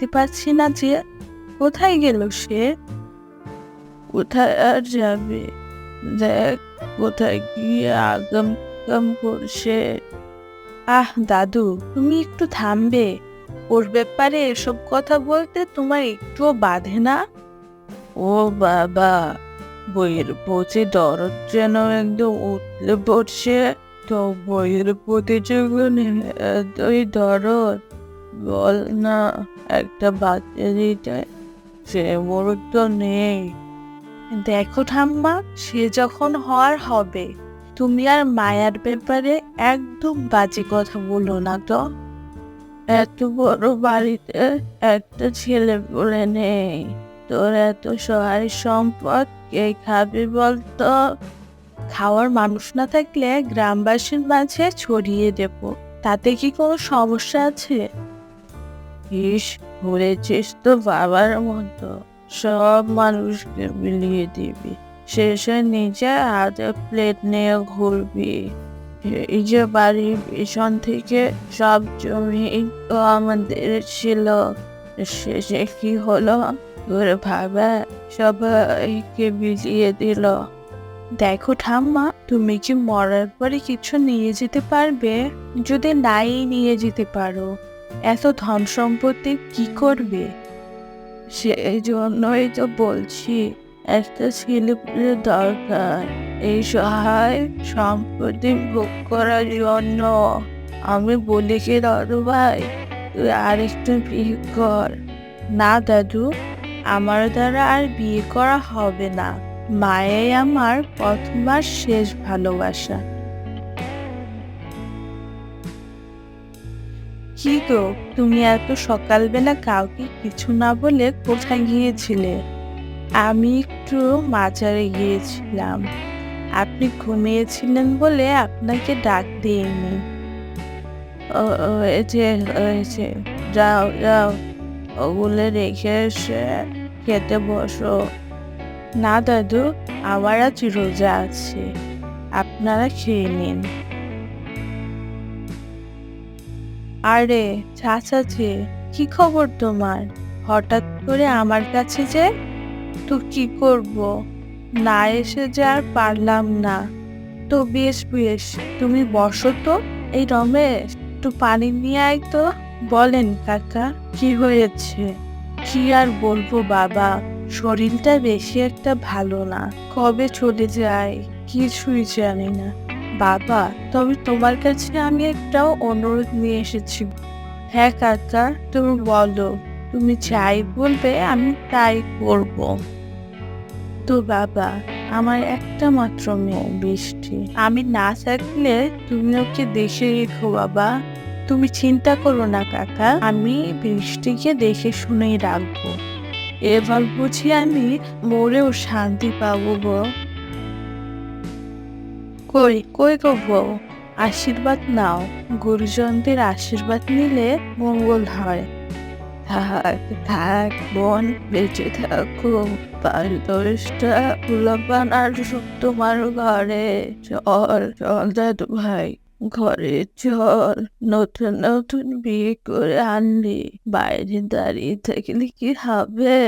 দেখতে পাচ্ছি না যে, কোথায় গেল সে? কোথায় আর যাবে? দেখ কোথায় গিয়ে আগাম কাম করছে। দাদু, তুমি একটু থামবে? ওর ব্যাপারে এসব কথা বলতে তোমার একটুও বাধে না? ও বাবা, বইয়ের প্রতি দরদ যেন একদম উতলে পড়ছে। তো বইয়ের প্রতি যখন এতই দরদ, বল না একটা বাচ্চা দিতে। সে মুহূর্ত নেই। দেখো ঠাম্মা, সে যখন হওয়ার হবে। তুমি আর মায়ার ব্যাপারে একদম বাজে কথা বলো না তো। এত বড় বাড়িতে একটা ছেলে বলে নেই। তোর এত সহায় সম্পদ কে খাবে বলতো? খাওয়ার মানুষ না থাকলে গ্রামবাসীর মাঝে ছড়িয়ে দেব, তাতে কি কোনো সমস্যা আছে? ইস, ঘুরেছিস তো বাবার মতো, সব মানুষকে বিলিয়ে দিবি, শেষে নিজে হাতে প্লেট নিয়ে ঘুরবি। এই যে বাড়ির পেছন থেকে সব জমি তো আমাদের ছিল, শেষে কি হলো? তোর বাবা সবাইকে বিলিয়ে দিল। দেখো ঠাম্মা, তুমি কি মরার পরে কিছু নিয়ে যেতে পারবে? যদি নাই নিয়ে যেতে পারো, এত ধন সম্পত্তি কি করবে? সেই জন্যই তো বলছি, একটা ছেলে পুলে দরকার এই সহায় সম্পত্তি ভোগ করার জন্য। আমি বলি কি দাদু ভাই, তুই আরেকটু বিয়ে কর। না দাদু, আমার দ্বারা আর বিয়ে করা হবে না। মায়াই আমার প্রথম আর শেষ ভালোবাসা। কি গো, তুমি এত সকালবেলা কাউকে কিছু না বলে কোথায় গিয়েছিলে? আমি একটু মাজারে গিয়েছিলাম। আপনি ঘুমিয়েছিলেন বলে আপনাকে ডাক দিইনি। হয়েছে হয়েছে, যাও যাও, ওগুলো রেখে এসে খেতে বসো। না দাদু, আমার আজ রোজা আছে, আপনারা খেয়ে নিন। আরে চাচাজি, কি খবর তোমার? হঠাৎ করে আমার কাছে যে? তো কি করব, না এসে যে আর পারলাম না। তো বেশ বেশ, তুমি বসো তো। এই রমেশ, একটু পানি নিয়ে আয় তো। বলেন কাকা, কি হয়েছে? কি আর বলবো বাবা, শরীরটা বেশি একটা ভালো না। কবে চলে যায় কিছুই জানি না। বাবা, তবে তোমার কাছে আমি একটা অনুরোধ নিয়ে এসেছি। হ্যাঁ কাকা, তুমি বলো। তুমি যাই বলবে আমি তাই করব। তো বাবা, আমার একটা মাত্র মেয়ে বৃষ্টি, আমি না থাকলে তুমি ওকে দেখে রেখো বাবা। তুমি চিন্তা করো না কাকা, আমি বৃষ্টিকে দেখে শুনেই রাখবো। এবার বুঝি আমি মরেও শান্তি পাবো গো। কই কই গো বউ, আশীর্বাদ নাও। গুরুজনদের আশীর্বাদ নিলে মঙ্গল হয়। থাক থাক বোন, বেঁচে থাকো। ৫-১০টা পোলাপান আর তোমার ঘরে। চল চল দাদু ভাই, ঘরে চল। নতুন নতুন বিয়ে করে আনলি, বাইরে দাঁড়িয়ে থাকলে কি হবে?